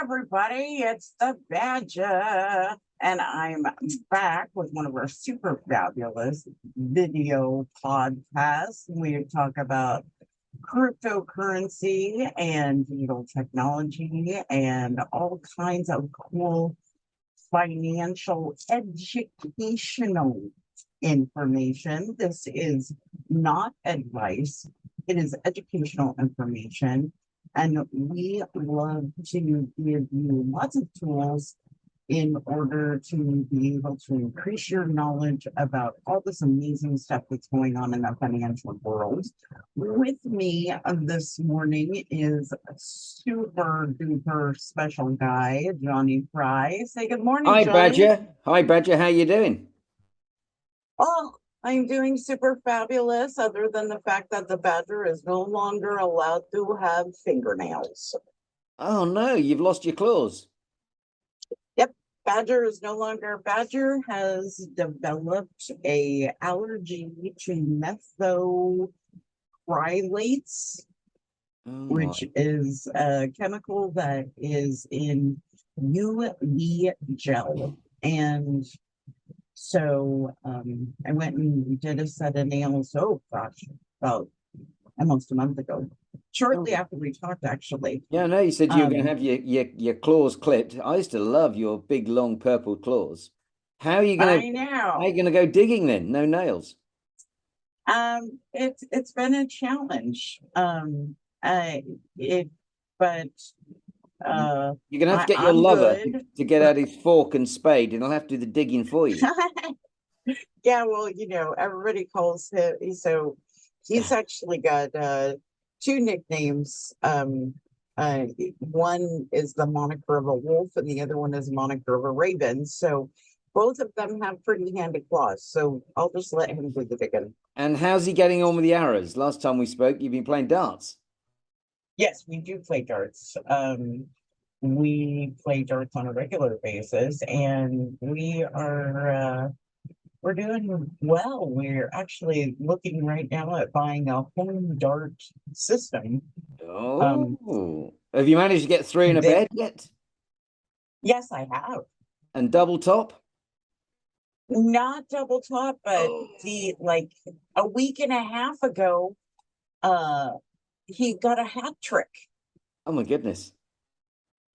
everybody. It's the Badger, and I'm back with one of our super fabulous video podcasts. We talk about cryptocurrency and digital technology and all kinds of cool financial educational information. This is not advice, it is educational information. And we love to give you lots of tools in order to be able to increase your knowledge about all this amazing stuff that's going on in the financial world. With me this morning is a super duper special guy, Johnny Fry. Say good morning, Hi, Johnny. Badger. Hi, Badger. How you doing? Oh, I'm doing super fabulous, other than the fact that the badger is no longer allowed to have fingernails. Oh no, you've lost your claws. Yep, badger is no longer. Badger has developed a allergy to methocrylates, Oh which my. is a chemical that is in UV gel. And so I went and did a set of nails, oh gosh, about almost a month ago, shortly after we talked, actually. Yeah, no, you said you were going to Um, have your claws clipped. I used to love your big long purple claws. How are you gonna I how are you know. gonna go digging then? No nails. It's been a challenge. I it, but You, uh, you're gonna have to get your I'm lover good. to get out his fork and spade, and he'll have to do the digging for you. Yeah, well, everybody calls him. So he's actually got two nicknames. One is the moniker of a wolf, and the other one is the moniker of a raven. So both of them have pretty handy claws. So I'll just let him do the digging. And how's he getting on with the arrows? Last time we spoke, you've been playing darts. Yes, we do play darts. We play darts on a regular basis, and we're doing well. We're actually looking right now at buying a home dart system. Um, Oh, have you managed to get three in a that bed yet? yes, I have. And double top? Not double top, but Oh, the like a week and a half ago, uh, he got a hat trick. oh my goodness.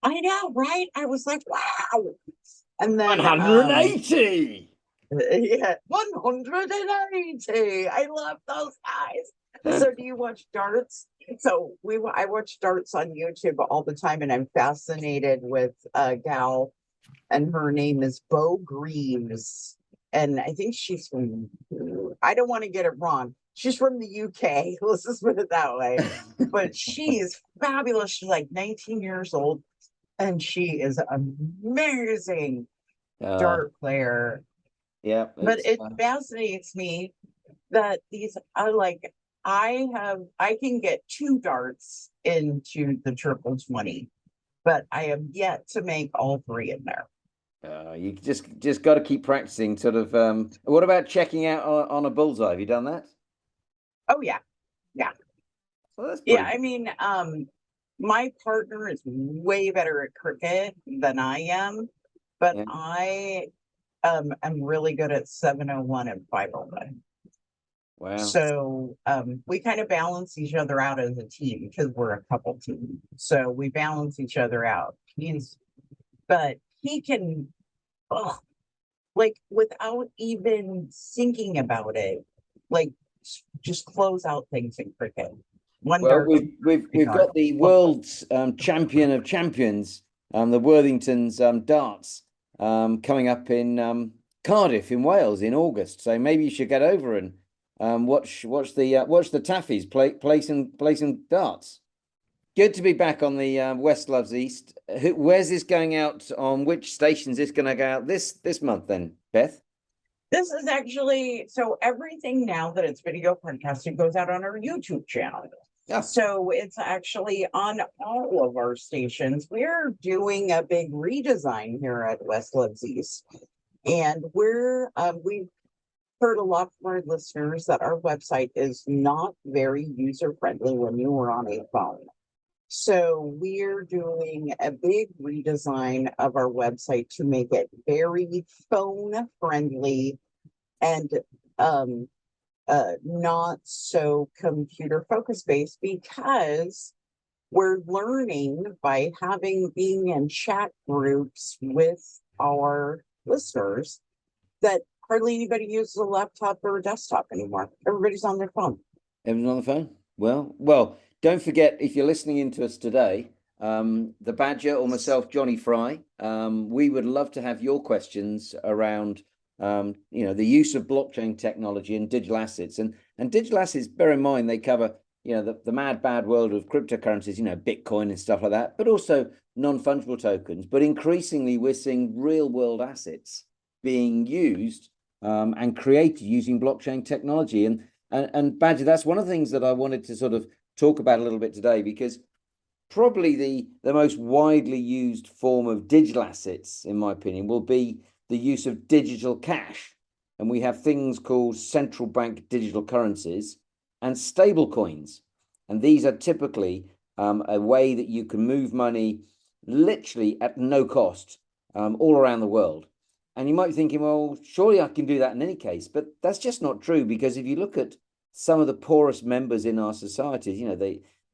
I know, right? I was like, wow. And then 180. yeah, 180. I love those guys. So do you watch darts? I watch darts on YouTube all the time, and I'm fascinated with a gal, and her name is Bo Greaves. And I think she's from, I don't want to get it wrong. She's from the UK. Let's just put it that way. But she is fabulous. She's like 19 years old, and she is amazing Uh, dart player. yeah, But it's it fascinates me that these are like, I can get two darts into the triple 20, but I have yet to make all three in there. you just got to keep practicing. Sort of. What about checking out on a bullseye? Have you done that? Oh yeah, yeah, Well, that's yeah. pretty I good. mean, my partner is way better at cricket than I am, but Yeah. I am really good at 701 and 501. Wow. So we kind of balance each other out as a team because we're a couple team. So we balance each other out. But he can, oh, like without even thinking about it, like just close out things in cricket. One Well, dart, we've dart. got the world's champion of champions, the Worthingtons darts, coming up in Cardiff in Wales in August. So maybe you should get over and watch the Taffies play some darts. Good to be back on the West Loves East. Where's this going out on? Which stations is this going to go out this month then, Beth? This is actually, so everything now that it's video podcasting goes out on our YouTube channel. Yeah. So it's actually on all of our stations. We're doing a big redesign here at West Loves East. And we've heard a lot from our listeners that our website is not very user friendly when you are on a phone. So we're doing a big redesign of our website to make it very phone friendly and um not so computer focus based, because we're learning by being in chat groups with our listeners that hardly anybody uses a laptop or a desktop anymore. Everybody's on their phone. Everyone's on the phone? Well, don't forget, if you're listening into us today, the Badger or myself, Johnny Fry, we would love to have your questions around the use of blockchain technology and digital assets. And digital assets, bear in mind, they cover, the mad, bad world of cryptocurrencies, Bitcoin and stuff like that, but also non-fungible tokens. But increasingly, we're seeing real world assets being used and created using blockchain technology. And Badger, that's one of the things that I wanted to sort of talk about a little bit today, because probably the most widely used form of digital assets, in my opinion, will be the use of digital cash. And we have things called central bank digital currencies and stable coins. And these are typically a way that you can move money literally at no cost all around the world. And you might be thinking, well, surely I can do that in any case. But that's just not true, because if you look at some of the poorest members in our societies,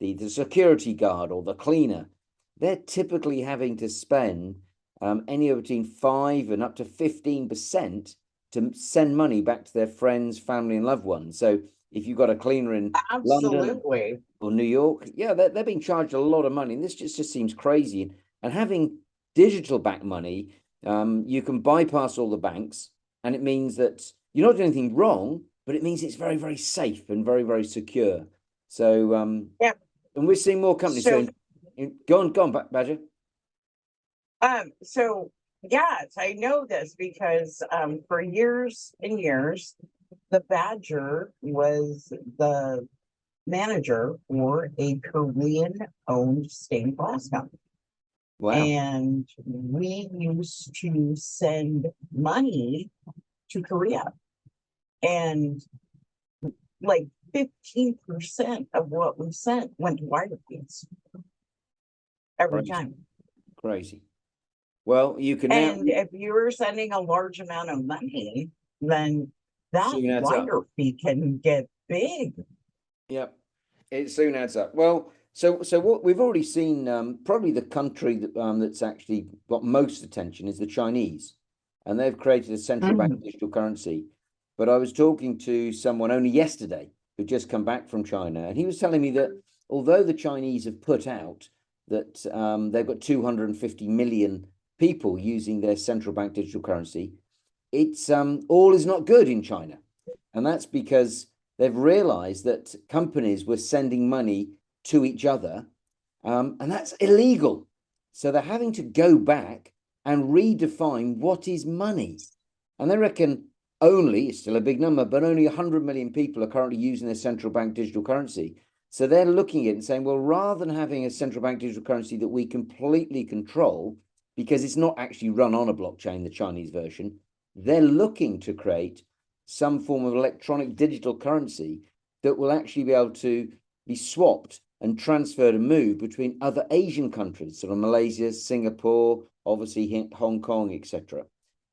the security guard or the cleaner, they're typically having to spend anywhere between 5 and up to 15% to send money back to their friends, family, and loved ones. So if you've got a cleaner in London Absolutely. or New York, yeah, they're being charged a lot of money. And this just seems crazy. And having digital back money, you can bypass all the banks, and it means that you're not doing anything wrong, but it means it's very, very safe and very, very secure. So, Yeah. and we're seeing more companies. So Go on, Badger. so yes, I know this because for years and years, the Badger was the manager for a Korean owned stained glass company. Wow. And we used to send money to Korea, and like 15% of what we sent went to wire fees every Crazy. time. Crazy. Well, you can now And if you're sending a large amount of money, then that soon adds up. wire fee can get big. Yep, it soon adds up. Well, so what we've already seen, probably the country that's actually got most attention is the Chinese, and they've created a central bank digital currency. But I was talking to someone only yesterday who just come back from China, and he was telling me that although the Chinese have put out that they've got 250 million people using their central bank digital currency, it's all is not good in China, and that's because they've realized that companies were sending money to each other, and that's illegal. So they're having to go back and redefine what is money. And they reckon it's still a big number, but only 100 million people are currently using their central bank digital currency. So they're looking at it and saying, well, rather than having a central bank digital currency that we completely control, because it's not actually run on a blockchain, the Chinese version, they're looking to create some form of electronic digital currency that will actually be able to be swapped and transferred and moved between other Asian countries, sort of Malaysia, Singapore, obviously Hong Kong, etc.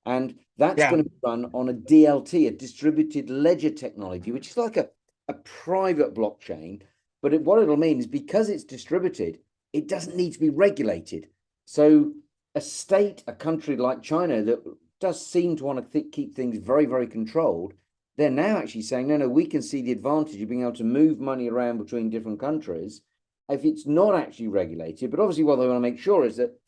And that's going to be run on a DLT, a distributed ledger technology, which is like a private blockchain. But what it'll mean is, because it's distributed, it doesn't need to be regulated. So a country like China that does seem to want to keep things very, very controlled, they're now actually saying, no, we can see the advantage of being able to move money around between different countries if it's not actually regulated. But obviously what they want to make sure is that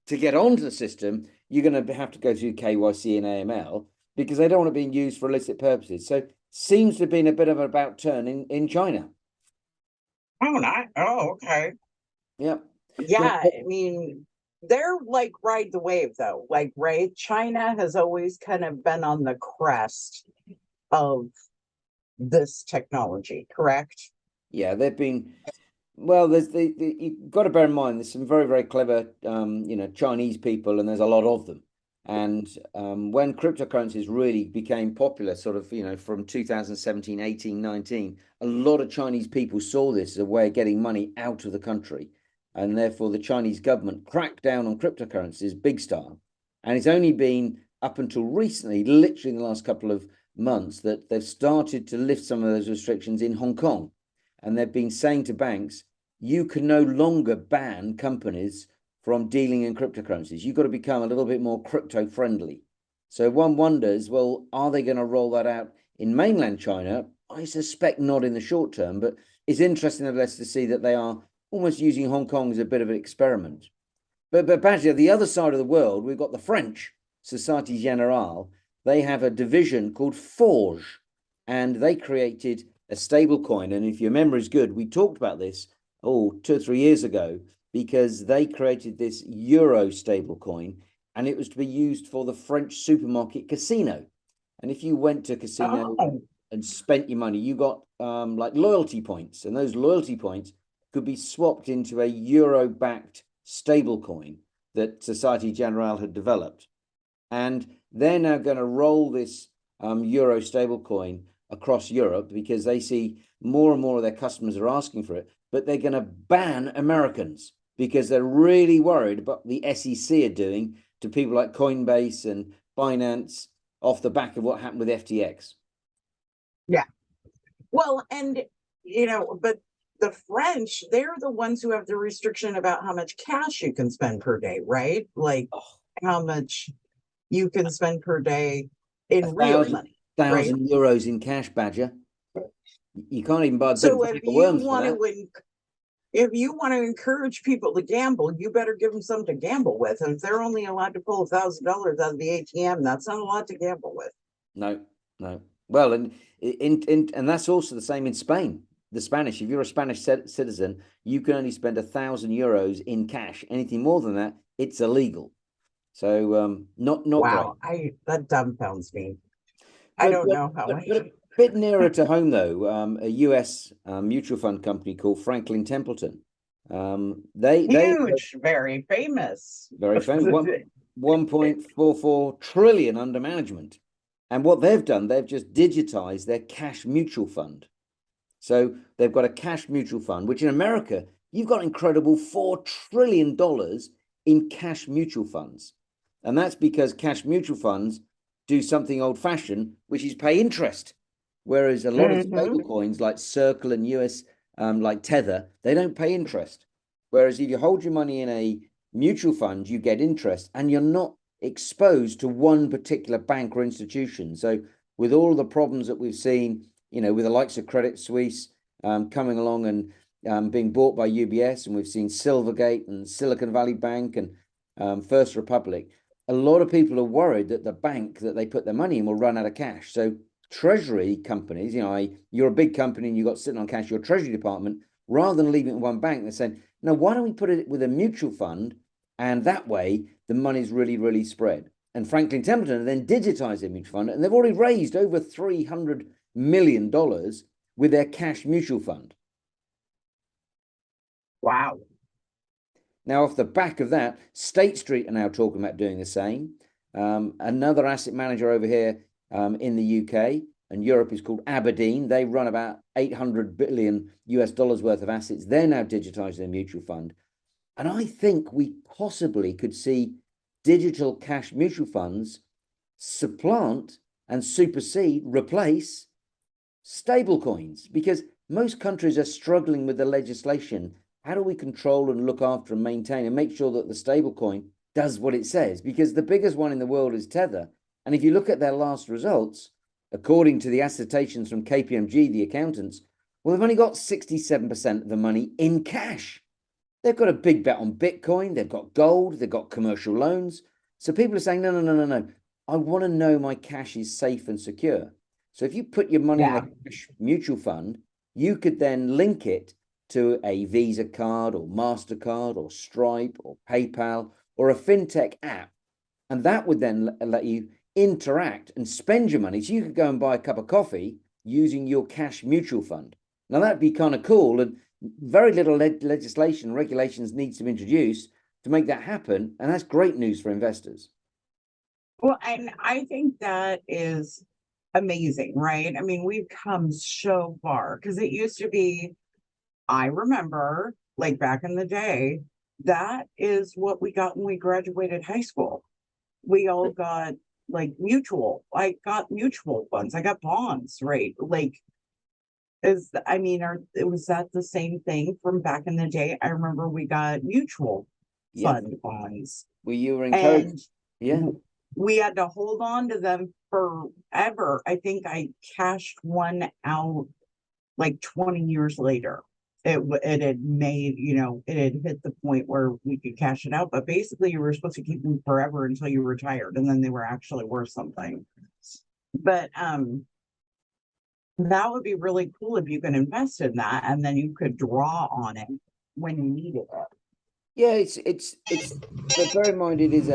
to get onto the system, you're going to have to go through KYC and AML, because they don't want it being used for illicit purposes. So seems to have been a bit of an about turn in China. Okay. Yeah. Yeah, I mean, they're like ride the wave though. Like, right? China has always kind of been on the crest of this technology, correct? Yeah, they've been. Well, there's you've got to bear in mind there's some very, very clever Chinese people, and there's a lot of them. And when cryptocurrencies really became popular, sort of, from 2017, 18, 19, a lot of Chinese people saw this as a way of getting money out of the country. and therefore the Chinese government cracked down on cryptocurrencies big style. And it's only been up until recently, literally in the last couple of months, that they've started to lift some of those restrictions in Hong Kong. And they've been saying to banks, you can no longer ban companies from dealing in cryptocurrencies. You've got to become a little bit more crypto friendly. So one wonders, well, are they going to roll that out in mainland China? I suspect not in the short term, but it's interesting nevertheless to see that they are almost using Hong Kong as a bit of an experiment. But Badger, the other side of the world, we've got the French Société Générale. They have a division called Forge, and they created a stable coin. And if your memory is good, we talked about this 2 or 3 years ago, because they created this euro stable coin, and it was to be used for the French supermarket casino. And if you went to a casino and spent your money, you got like loyalty points, and those loyalty points could be swapped into a euro-backed stable coin that Société Générale had developed. And they're now going to roll this euro stable coin across Europe, because they see more and more of their customers are asking for it, but they're going to ban Americans because they're really worried about the SEC are doing to people like Coinbase and Binance off the back of what happened with FTX. Yeah. Well, and, but the French, they're the ones who have the restriction about how much cash you can spend per day, right? Like how much you can spend per day in real money. 1,000 euros in cash, Badger. You can't even buy a good So bag of worms for that. If you want to encourage people to gamble, you better give them something to gamble with. And if they're only allowed to pull $1,000 out of the ATM, that's not a lot to gamble with. No. Well, and that's also the same in Spain. The Spanish, if you're a Spanish citizen, you can only spend 1,000 euros in cash. Anything more than that, it's illegal. So not wow, great. That dumbfounds me. I don't know how. But a bit nearer to home, though, a US mutual fund company called Franklin Templeton. They huge, very famous, 1.44 trillion under management. And what they've done, they've just digitized their cash mutual fund. So they've got a cash mutual fund, which in America, you've got an incredible $4 trillion in cash mutual funds. And that's because cash mutual funds do something old fashioned, which is pay interest. Whereas a lot of stable coins like Circle and US, like Tether, they don't pay interest. Whereas if you hold your money in a mutual fund, you get interest, and you're not exposed to one particular bank or institution. So with all the problems that we've seen, with the likes of Credit Suisse coming along and being bought by UBS, and we've seen Silvergate and Silicon Valley Bank and First Republic, a lot of people are worried that the bank that they put their money in will run out of cash. So treasury companies, you're a big company and you've got sitting on cash, your treasury department, rather than leaving it in one bank, they're saying, no, why don't we put it with a mutual fund? And that way the money's really, really spread. And Franklin Templeton then digitized their mutual fund, and they've already raised over $300 million with their cash mutual fund. Wow. Now, off the back of that, State Street are now talking about doing the same. Another asset manager over here in the UK and Europe is called Aberdeen. They run about 800 billion US dollars worth of assets. They're now digitizing their mutual fund. And I think we possibly could see digital cash mutual funds supplant and supersede, replace stable coins, because most countries are struggling with the legislation. How do we control and look after and maintain and make sure that the stable coin does what it says? Because the biggest one in the world is Tether. And if you look at their last results, according to the assertions from KPMG, the accountants, well, they've only got 67% of the money in cash. They've got a big bet on Bitcoin. They've got gold. They've got commercial loans. So people are saying, no. I want to know my cash is safe and secure. So if you put your money in a cash mutual fund, you could then link it to a Visa card or MasterCard or Stripe or PayPal or a fintech app. And that would then let you interact and spend your money. So you could go and buy a cup of coffee using your cash mutual fund. Now that'd be kind of cool. And very little legislation, regulations needs to be introduced to make that happen. And that's great news for investors. Well, and I think that is amazing, right? I mean, we've come so far, because it used to be, I remember like back in the day, that is what we got when we graduated high school. We all got like mutual. I got mutual funds. I got bonds, right? Like, I mean, was that the same thing from back in the day? I remember we got mutual Yeah. fund bonds, Well, you were encouraged. and Yeah. we had to hold on to them forever. I think I cashed one out like 20 years later. It had made, it had hit the point where we could cash it out, but basically you were supposed to keep them forever until you retired, and then they were actually worth something. But that would be really cool if you can invest in that and then you could draw on it when you needed it. Yeah, but bear in mind it is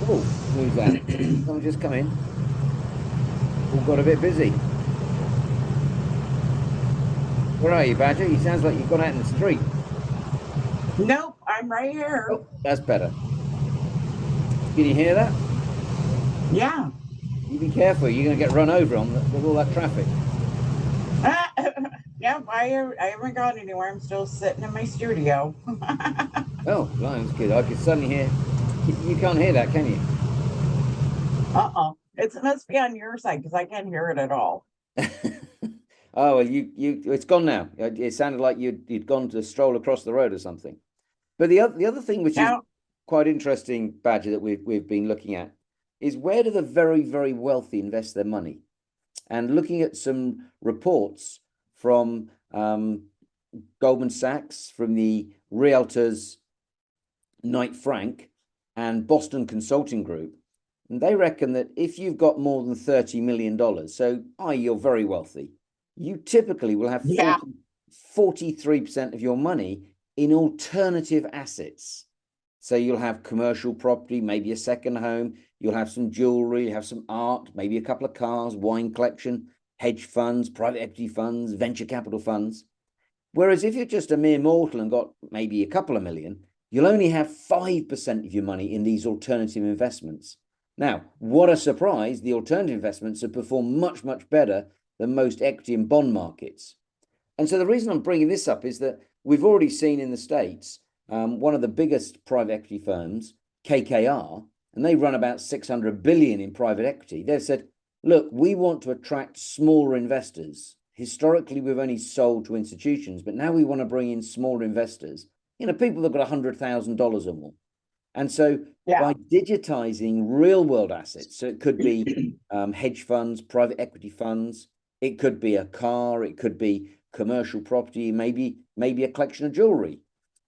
who's that? Someone just come in. All got a bit busy. Where are you, Badger? You sounds like you've gone out in the street. Nope, I'm right here. Oh, that's better. Can you hear that? Yeah. You be careful. You're going to get run over with all that traffic. Yep, I haven't gone anywhere. I'm still sitting in my studio. Oh, that's good. I could suddenly hear. You can't hear that, can you? It must be on your side because I can't hear it at all. Oh, well, it's gone now. It sounded like you'd gone to stroll across the road or something. But the other thing which is quite interesting, Badger, that we've been looking at is where do the very, very wealthy invest their money? And looking at some reports from Goldman Sachs, from the Realtors Knight Frank and Boston Consulting Group, and they reckon that if you've got more than $30 million, so you're very wealthy, you typically will have 43% of your money in alternative assets. So you'll have commercial property, maybe a second home, you'll have some jewelry, you have some art, maybe a couple of cars, wine collection, hedge funds, private equity funds, venture capital funds. Whereas if you're just a mere mortal and got maybe a couple of million, you'll only have 5% of your money in these alternative investments. Now, what a surprise, the alternative investments have performed much, much better than most equity and bond markets. And so the reason I'm bringing this up is that we've already seen in the States, one of the biggest private equity firms, KKR, and they run about 600 billion in private equity. They've said, look, we want to attract smaller investors. Historically, we've only sold to institutions, but now we want to bring in smaller investors, people that got $100,000 or more. And so by digitizing real world assets, so it could be hedge funds, private equity funds, it could be a car, it could be commercial property, maybe a collection of jewelry.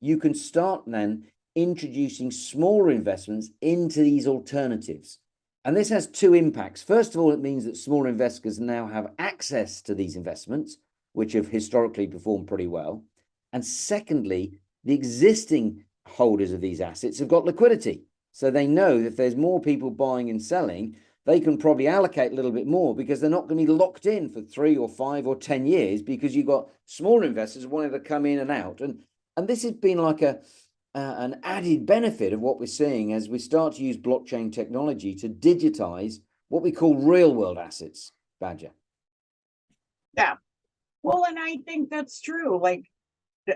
You can start then introducing smaller investments into these alternatives. And this has two impacts. First of all, it means that smaller investors now have access to these investments, which have historically performed pretty well. And secondly, the existing holders of these assets have got liquidity. So they know that if there's more people buying and selling, they can probably allocate a little bit more because they're not going to be locked in for 3 or 5 or 10 years because you've got smaller investors wanting to come in and out. And this has been like an added benefit of what we're seeing as we start to use blockchain technology to digitize what we call real world assets, Badger. Yeah. Well, and I think that's true. Like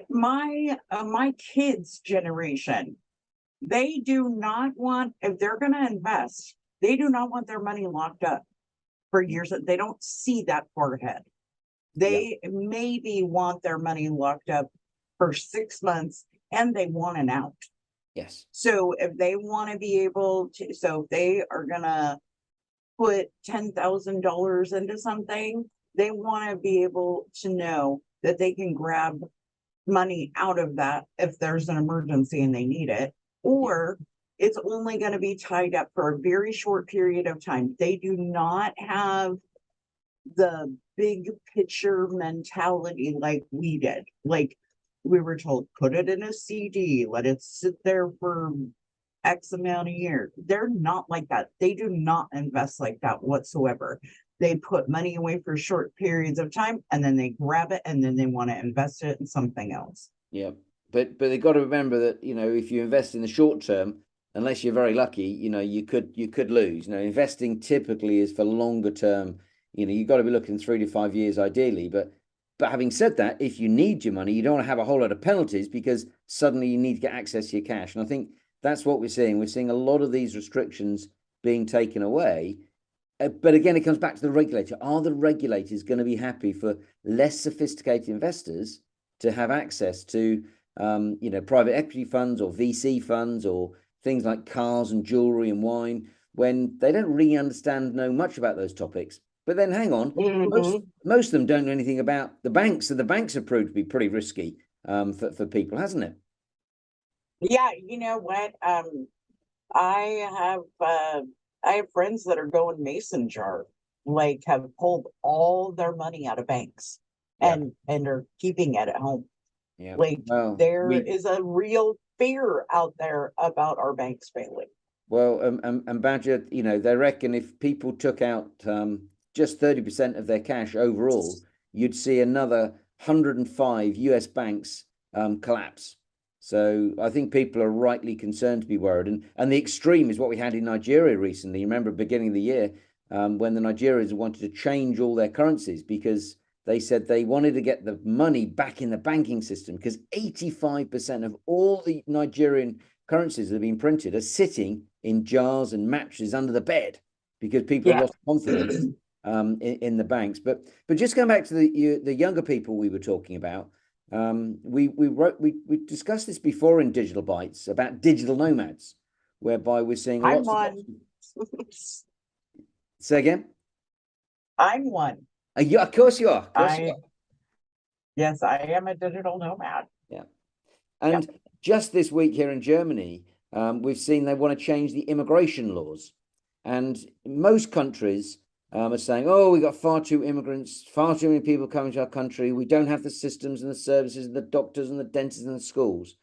my kids' generation, they do not want, if they're going to invest, they do not want their money locked up for years. They don't see that far ahead. They maybe want their money locked up for 6 months and they want an out. Yes. So if they want to be able to, so if they are going to put $10,000 into something, they want to be able to know that they can grab money out of that if there's an emergency and they need it, or it's only going to be tied up for a very short period of time. They do not have the big picture mentality like we did. Like we were told, put it in a CD, let it sit there for X amount of years. They're not like that. They do not invest like that whatsoever. They put money away for short periods of time and then they grab it and then they want to invest it in something else. Yeah. But they've got to remember that, if you invest in the short term, unless you're very lucky, you could lose. Investing typically is for longer term. You've got to be looking 3 to 5 years ideally, but But having said that, if you need your money, you don't want to have a whole lot of penalties because suddenly you need to get access to your cash. And I think that's what we're seeing. We're seeing a lot of these restrictions being taken away. But again, it comes back to the regulator. Are the regulators going to be happy for less sophisticated investors to have access to, private equity funds or VC funds or things like cars and jewelry and wine when they don't really know much about those topics? But then hang on, most of them don't know anything about the banks, and the banks have proved to be pretty risky for people, hasn't it? Yeah, you know what? I have friends that are going mason jar, like have pulled all their money out of banks Yeah. and are keeping it at home. Yeah. Like Well, there is a real fear out there about our banks failing. well, and Badger, they reckon if people took out just 30% of their cash overall, you'd see another 105 US banks collapse. So I think people are rightly concerned to be worried. And the extreme is what we had in Nigeria recently. You remember beginning of the year when the Nigerians wanted to change all their currencies because they said they wanted to get the money back in the banking system because 85% of all the Nigerian currencies that have been printed are sitting in jars and mattresses under the bed because people have lost confidence in the banks. But just going back to the younger people we were talking about, we discussed this before in Digital Bytes about digital nomads, whereby we're seeing I'm lots one. Say again? I'm one. Of course you are. Of course you are. Yes, I am a digital nomad. Yeah. And just this week here in Germany, we've seen they want to change the immigration laws. And most countries are saying, oh, we got far too immigrants, far too many people coming to our country. We don't have the systems and the services and the doctors and the dentists and the schools.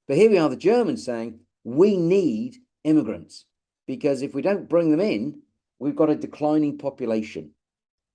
But here we are, the Germans saying, we need immigrants because if we don't bring them in, we've got a declining population.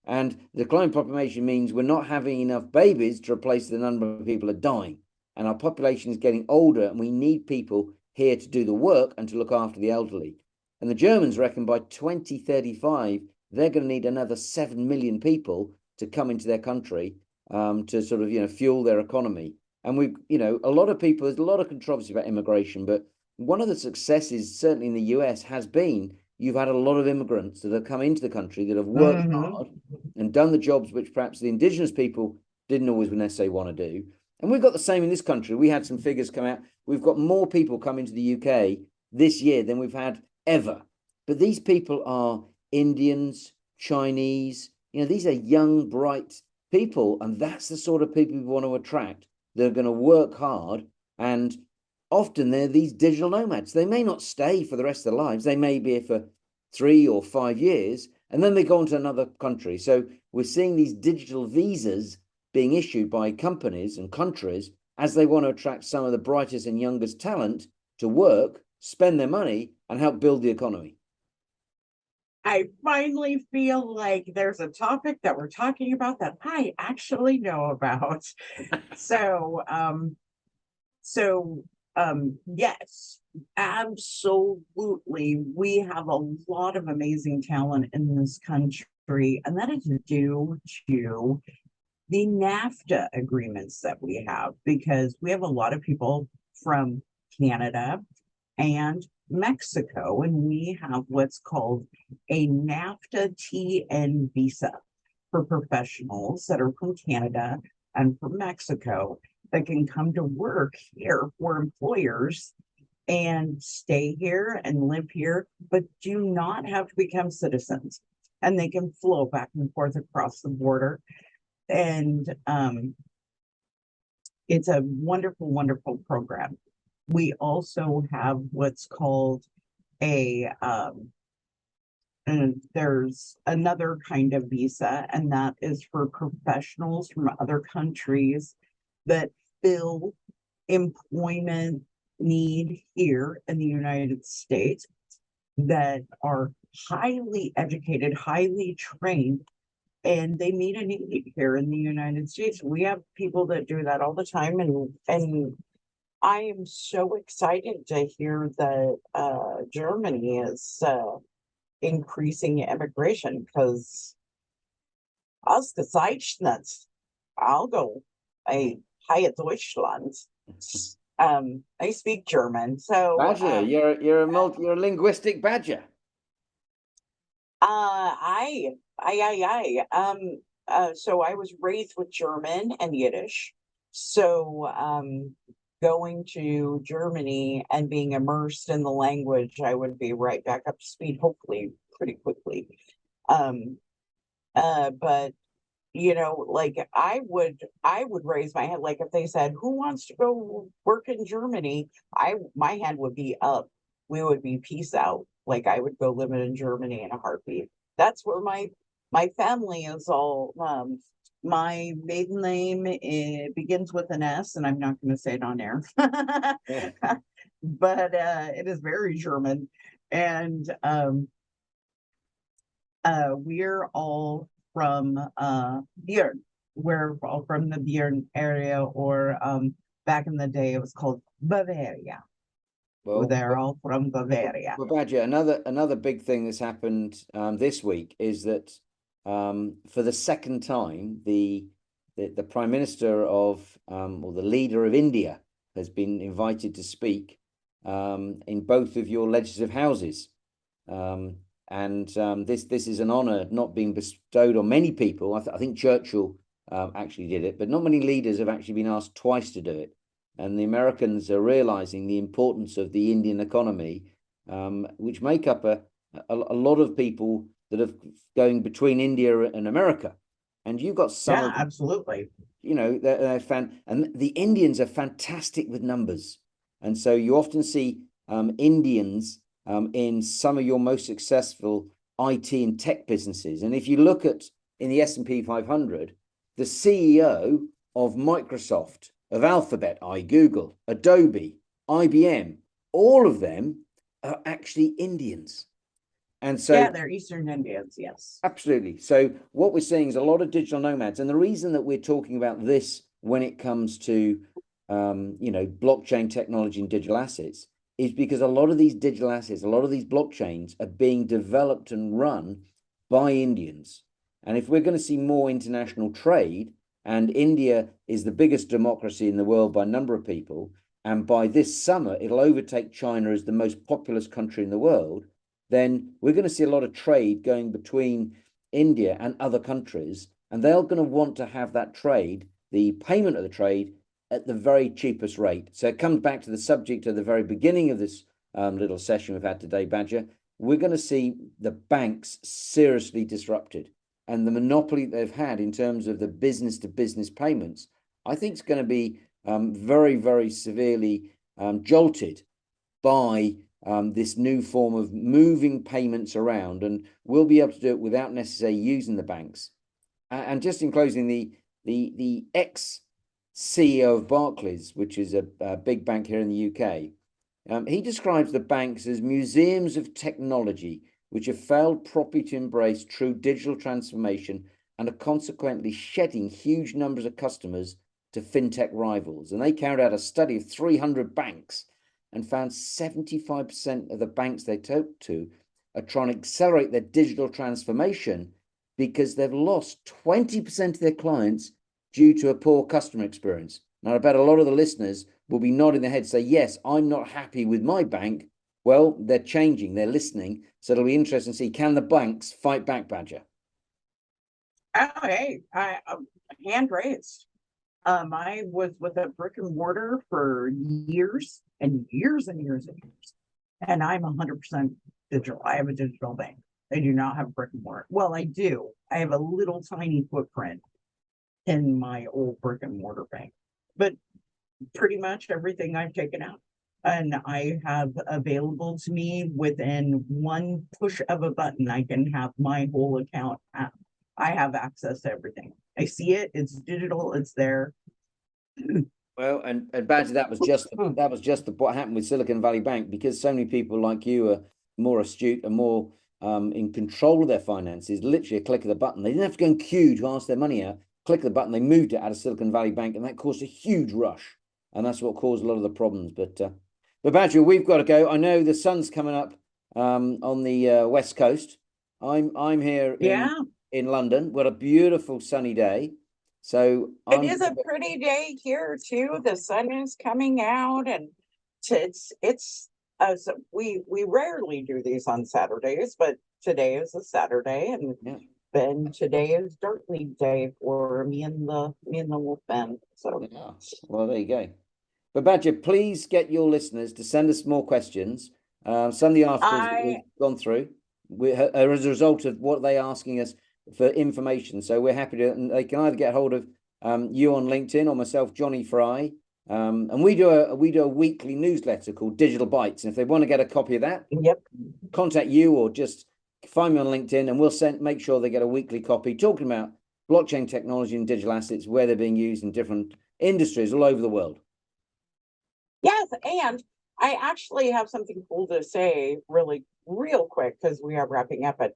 And the declining population means we're not having enough babies to replace the number of people that are dying. And our population is getting older, and we need people here to do the work and to look after the elderly. And the Germans reckon by 2035, they're going to need another 7 million people to come into their country to sort of, fuel their economy. And a lot of people, there's a lot of controversy about immigration, but one of the successes, certainly in the US, has been you've had a lot of immigrants that have come into the country that have worked hard and done the jobs which perhaps the indigenous people didn't always necessarily want to do. And we've got the same in this country. We had some figures come out. We've got more people come into the UK this year than we've had ever. But these people are Indians, Chinese, these are young, bright people. And that's the sort of people we want to attract. They're going to work hard. And often they're these digital nomads. They may not stay for the rest of their lives. They may be here for 3 or 5 years, and then they go on to another country. So we're seeing these digital visas being issued by companies and countries as they want to attract some of the brightest and youngest talent to work, spend their money, and help build the economy. I finally feel like there's a topic that we're talking about that I actually know about. Yes, absolutely. We have a lot of amazing talent in this country, and that is due to the NAFTA agreements that we have, because we have a lot of people from Canada and Mexico, and we have what's called a NAFTA TN visa for professionals that are from Canada and from Mexico that can come to work here for employers and stay here and live here, but do not have to become citizens. And they can flow back and forth across the border. And it's a wonderful, wonderful program. We also have what's called and there's another kind of visa, and that is for professionals from other countries that fill employment need here in the United States that are highly educated, highly trained, and they meet a need here in the United States. We have people that do that all the time, and I am so excited to hear that Germany is increasing immigration, because ausgezeichnet. I'll go. I Hi Deutschland. I speak German, so Badger, you're a linguistic badger. so I was raised with German and Yiddish. So, going to Germany and being immersed in the language, I would be right back up to speed, hopefully pretty quickly. Um, but like I would raise my hand, like if they said, "Who wants to go work in Germany?" My hand would be up. We would be peace out. Like I would go live in Germany in a heartbeat. That's where my family is all. My maiden name, begins with an S, and I'm not going to say it on air, but it is very German, and we're all from Björn. We're all from the Björn area, or back in the day it was called Bavaria. Well, They're all from Bavaria. well, Badger, another big thing that's happened this week is that for the second time, the Prime Minister of or the leader of India has been invited to speak in both of your legislative houses. This is an honour not being bestowed on many people. I think Churchill actually did it, but not many leaders have actually been asked twice to do it. And the Americans are realizing the importance of the Indian economy, which make up a lot of people that are going between India and America. And you've got some Yeah, of, absolutely. they're and the Indians are fantastic with numbers. And so you often see Indians in some of your most successful IT and tech businesses. And if you look at in the S&P 500, the CEO of Microsoft, of Alphabet, Google, Adobe, IBM, all of them are actually Indians. And so, Yeah, they're Eastern Indians. Yes. absolutely. So what we're seeing is a lot of digital nomads. And the reason that we're talking about this when it comes to, blockchain technology and digital assets is because a lot of these digital assets, a lot of these blockchains are being developed and run by Indians. And if we're going to see more international trade, and India is the biggest democracy in the world by number of people, and by this summer, it'll overtake China as the most populous country in the world, then we're going to see a lot of trade going between India and other countries, and they're going to want to have that trade, the payment of the trade, at the very cheapest rate. So it comes back to the subject at the very beginning of this little session we've had today, Badger. We're going to see the banks seriously disrupted, and the monopoly they've had in terms of the business to business payments, I think it's going to be very, very severely jolted by this new form of moving payments around, and we'll be able to do it without necessarily using the banks. And just in closing, the ex CEO of Barclays, which is a big bank here in the UK, he describes the banks as museums of technology which have failed properly to embrace true digital transformation and are consequently shedding huge numbers of customers to fintech rivals. And they carried out a study of 300 banks and found 75% of the banks they talked to are trying to accelerate their digital transformation because they've lost 20% of their clients due to a poor customer experience. Now, I bet a lot of the listeners will be nodding their head, say, yes, I'm not happy with my bank. Well, they're changing, they're listening. So it'll be interesting to see, can the banks fight back, Badger? Oh, hey, hand raised. I was with a brick and mortar for years and years and years and years, and I'm 100% digital. I have a digital bank. I do not have brick and mortar. Well, I do. I have a little tiny footprint in my old brick and mortar bank, but pretty much everything I've taken out and I have available to me within one push of a button. I can have my whole account. I have access to everything. I see it. It's digital. It's there. Well, and Badger, that was just what happened with Silicon Valley Bank, because so many people like you are more astute and more in control of their finances. Literally a click of the button. They didn't have to go in queue to ask their money out. Click of the button, they moved it out of Silicon Valley Bank, and that caused a huge rush. And that's what caused a lot of the problems. But Badger, we've got to go. I know the sun's coming up on the west coast. I'm here Yeah. in London. What a beautiful sunny day. So It is a pretty day here too. The sun is coming out, and it's as we rarely do these on Saturdays, but today is a Saturday, and yeah. then today is Dirt League Day for me and the Wolfman. So Yeah. Well, there you go. But Badger, please get your listeners to send us more questions. Some of the articles that we've I gone through are as a result of what they're asking us for information. So we're happy to, and they can either get hold of you on LinkedIn or myself, Johnny Fry. And we do a weekly newsletter called Digital Bytes. And if they want to get a copy of that, yep. contact you or just find me on LinkedIn, and we'll make sure they get a weekly copy talking about blockchain technology and digital assets, where they're being used in different industries all over the world. Yes, and I actually have something cool to say real quick because we are wrapping up. But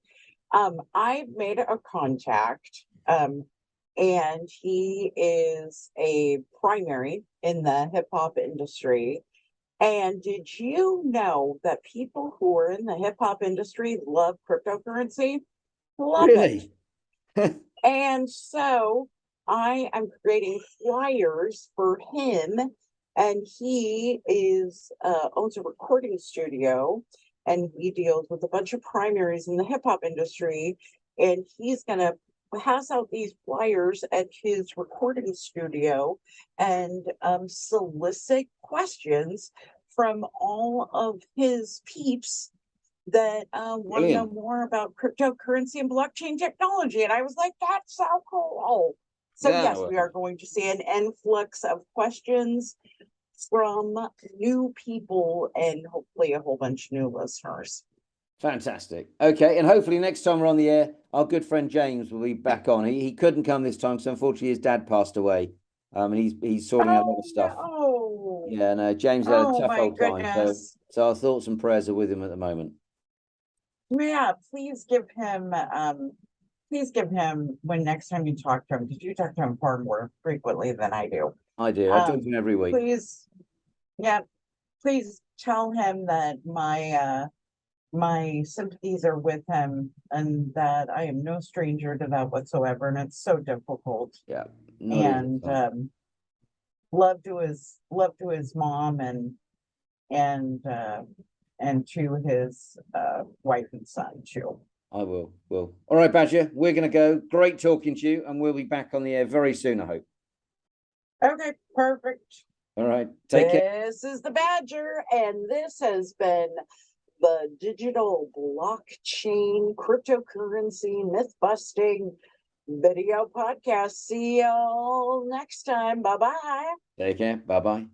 I've made a contact, and he is a primary in the hip hop industry. And did you know that people who are in the hip hop industry love cryptocurrency? Love it. Really? And so I am creating flyers for him, and he owns a recording studio, and he deals with a bunch of primaries in the hip hop industry, and he's gonna pass out these flyers at his recording studio and solicit questions from all of his peeps that want to know Brilliant. more about cryptocurrency and blockchain technology. And I was like, that's so cool. So Yeah, yes, well, we are going to see an influx of questions from new people and hopefully a whole bunch of new listeners. fantastic. Okay, and hopefully next time we're on the air, our good friend James will be back on. He couldn't come this time because unfortunately his dad passed away. And he's sorting out a lot of stuff. No. Yeah, no, James had a Oh tough my old time. goodness. So our thoughts and prayers are with him at the moment. Yeah, please give him when next time you talk to him, because you talk to him far more frequently than I do. I do. I talk to him every week. Please, yeah, please tell him that my sympathies are with him, and that I am no stranger to that whatsoever, and it's so difficult. Yeah, not easy. And love to his mom, and to his wife and son too. I will. All right, Badger, we're going to go. Great talking to you, and we'll be back on the air very soon, I hope. Okay, perfect. All right, take care. This is the Badger, and this has been the digital blockchain cryptocurrency myth busting video podcast. See y'all next time. Bye bye. Take care. Bye bye.